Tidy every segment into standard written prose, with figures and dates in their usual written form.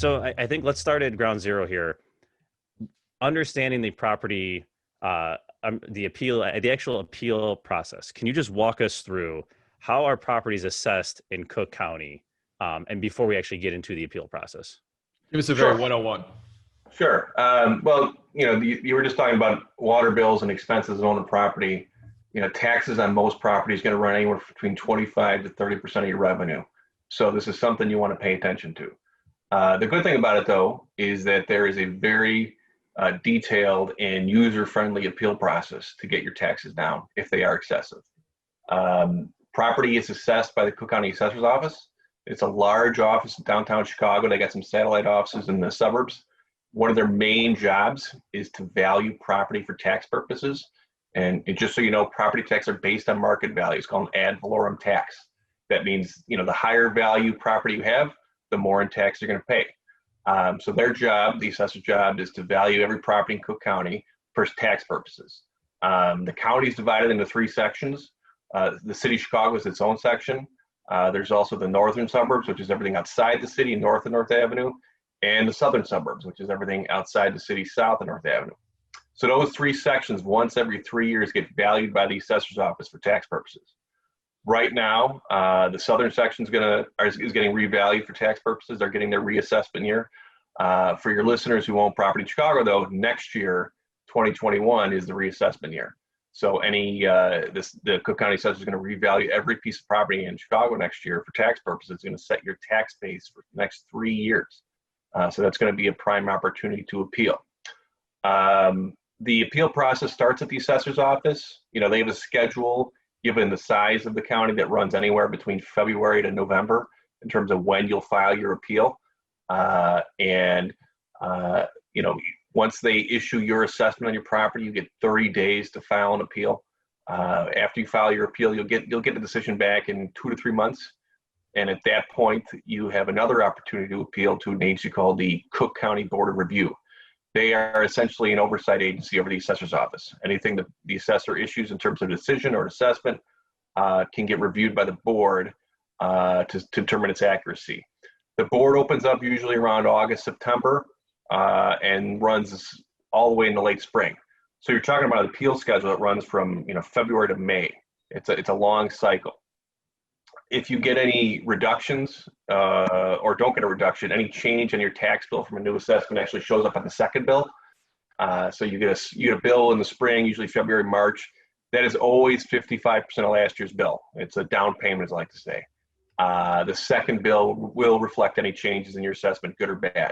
So I think let's start at ground zero here. Understanding the property, the appeal, the actual appeal process. Can you just walk us through how are properties assessed in Cook County, and before we actually get into the appeal process? Give us a very Sure. 101. Sure. Well, you were just talking about water bills and expenses of owning property. Taxes on most property is going to run anywhere between 25 to 30% of your revenue. So this is something you want to pay attention to. The good thing about it, though, is that there is a very detailed and user-friendly appeal process to get your taxes down if they are excessive. Property is assessed by the Cook County Assessor's Office. It's a large office in downtown Chicago. They got some satellite offices in the suburbs. One of their main jobs is to value property for tax purposes. And just so you know, property taxes are based on market value. It's called an ad valorem tax. That means, the higher value property you have, the more in tax you're going to pay. So their job, the assessor's job, is to value every property in Cook County for tax purposes. The county is divided into three sections. The city of Chicago is its own section. There's also the northern suburbs, which is everything outside the city, north of North Avenue, and the southern suburbs, which is everything outside the city, south of North Avenue. So those three sections, once every 3 years, get valued by the assessor's office for tax purposes. Right now, the southern section is getting revalued for tax purposes. They're getting their reassessment year. For your listeners who own property in Chicago, though, next year, 2021, is the reassessment year. So the Cook County Assessor is going to revalue every piece of property in Chicago next year for tax purposes. It's going to set your tax base for the next 3 years. So that's going to be a prime opportunity to appeal. The appeal process starts at the assessor's office. They have a schedule given the size of the county that runs anywhere between February to November in terms of when you'll file your appeal. Once they issue your assessment on your property, you get 30 days to file an appeal. After you file your appeal, you'll get the decision back in 2 to 3 months. And at that point, you have another opportunity to appeal to an agency called the Cook County Board of Review. They are essentially an oversight agency over the assessor's office. Anything that the assessor issues in terms of decision or assessment can get reviewed by the board to determine its accuracy. The board opens up usually around August, September, and runs all the way into late spring. So you're talking about an appeal schedule that runs from February to May. It's a long cycle. If you get any reductions or don't get a reduction, any change in your tax bill from a new assessment actually shows up on the second bill. So you get a bill in the spring, usually February, March. That is always 55% of last year's bill. It's a down payment, as I like to say. The second bill will reflect any changes in your assessment, good or bad.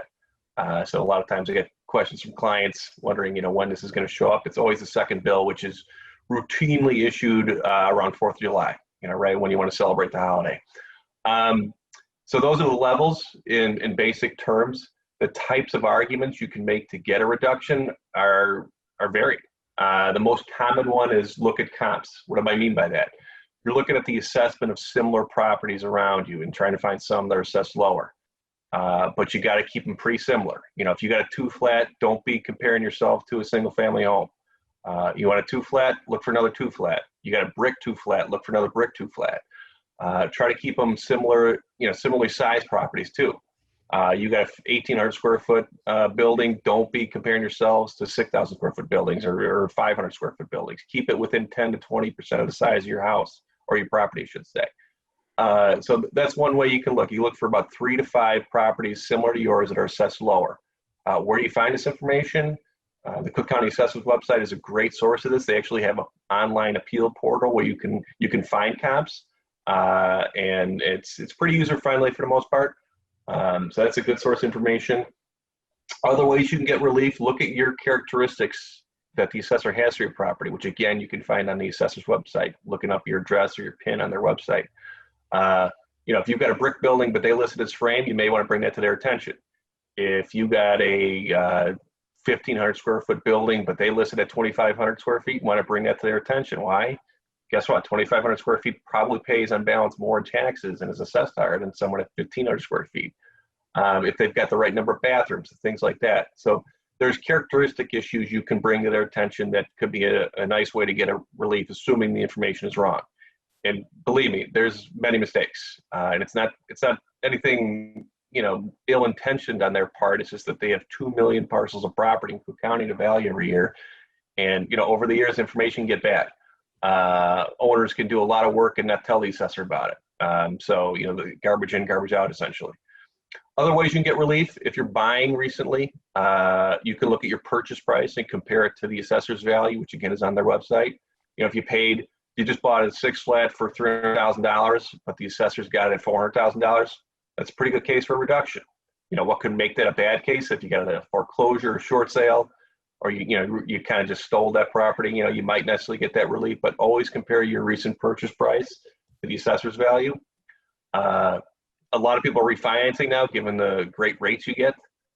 So a lot of times I get questions from clients wondering, when this is going to show up. It's always the second bill, which is routinely issued around 4th of July. Right when you want to celebrate the holiday. So those are the levels in basic terms. The types of arguments you can make to get a reduction are varied. The most common one is look at comps. What do I mean by that? You're looking at the assessment of similar properties around you and trying to find some that are assessed lower. But you got to keep them pretty similar. If you got a 2-flat, don't be comparing yourself to a single family home. You want a 2-flat, look for another 2-flat. You got a brick 2-flat, look for another brick 2-flat. Try to keep them similar, similarly sized properties too. You got a 1,800 square foot building. Don't be comparing yourselves to 6,000 square foot buildings or 500 square foot buildings. Keep it within 10 to 20% of the size of your house or your property, I should say. So that's one way you can look. You look for about 3 to 5 properties similar to yours that are assessed lower. Where do you find this information? The Cook County Assessor's website is a great source of this. They actually have an online appeal portal where you can find comps, and it's pretty user friendly for the most part. So that's a good source of information. Other ways you can get relief: look at your characteristics that the assessor has for your property, which again you can find on the assessor's website. Looking up your address or your PIN on their website. If you've got a brick building but they list it as frame, you may want to bring that to their attention. If you got a 1,500 square foot building, but they listed at 2,500 square feet, want to bring that to their attention. Why? Guess what? 2,500 square feet probably pays on balance more in taxes and is assessed higher than someone at 1,500 square feet. If they've got the right number of bathrooms, things like that. So there's characteristic issues you can bring to their attention that could be a nice way to get a relief, assuming the information is wrong. And believe me, there's many mistakes, and it's not anything ill-intentioned on their part. It's just that they have 2 million parcels of property in Cook County to value every year. And, over the years, information can get bad. Owners can do a lot of work and not tell the assessor about it. So, the garbage in, garbage out, essentially. Other ways you can get relief, if you're buying recently, you can look at your purchase price and compare it to the assessor's value, which again is on their website. If you just bought a 6 flat for $300,000, but the assessor's got it at $400,000, that's a pretty good case for a reduction. What could make that a bad case if you got a foreclosure or short sale, or you kind of just stole that property, you might necessarily get that relief, but always compare your recent purchase price to the assessor's value. A lot of people are refinancing now, given the great rates you get.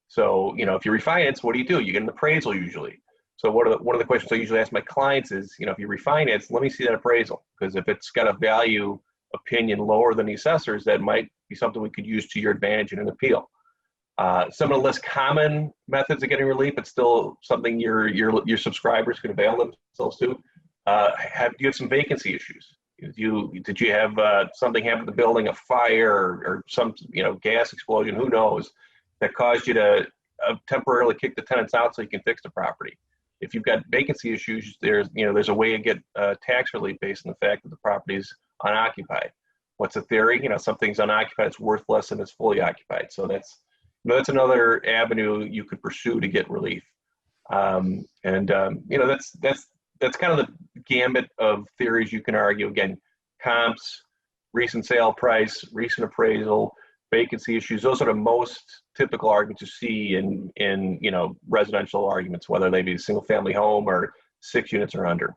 So, if you refinance, what do? You get an appraisal usually. So one of the questions I usually ask my clients is, if you refinance, let me see that appraisal, because if it's got a value opinion lower than the assessor's, that might be something we could use to your advantage in an appeal. Some of the less common methods of getting relief, but still something your subscribers can avail themselves to. Do you have some vacancy issues? Did you have something happen to the building, a fire or some gas explosion? Who knows, that caused you to temporarily kick the tenants out so you can fix the property? If you've got vacancy issues, there's a way to get tax relief based on the fact that the property is unoccupied. What's the theory? Something's unoccupied, it's worth less than it's fully occupied. So that's another avenue you could pursue to get relief. That's kind of the gambit of theories you can argue. Again, comps, recent sale price, recent appraisal, vacancy issues. Those are the most typical arguments you see in residential arguments, whether they be a single family home or 6 units or under.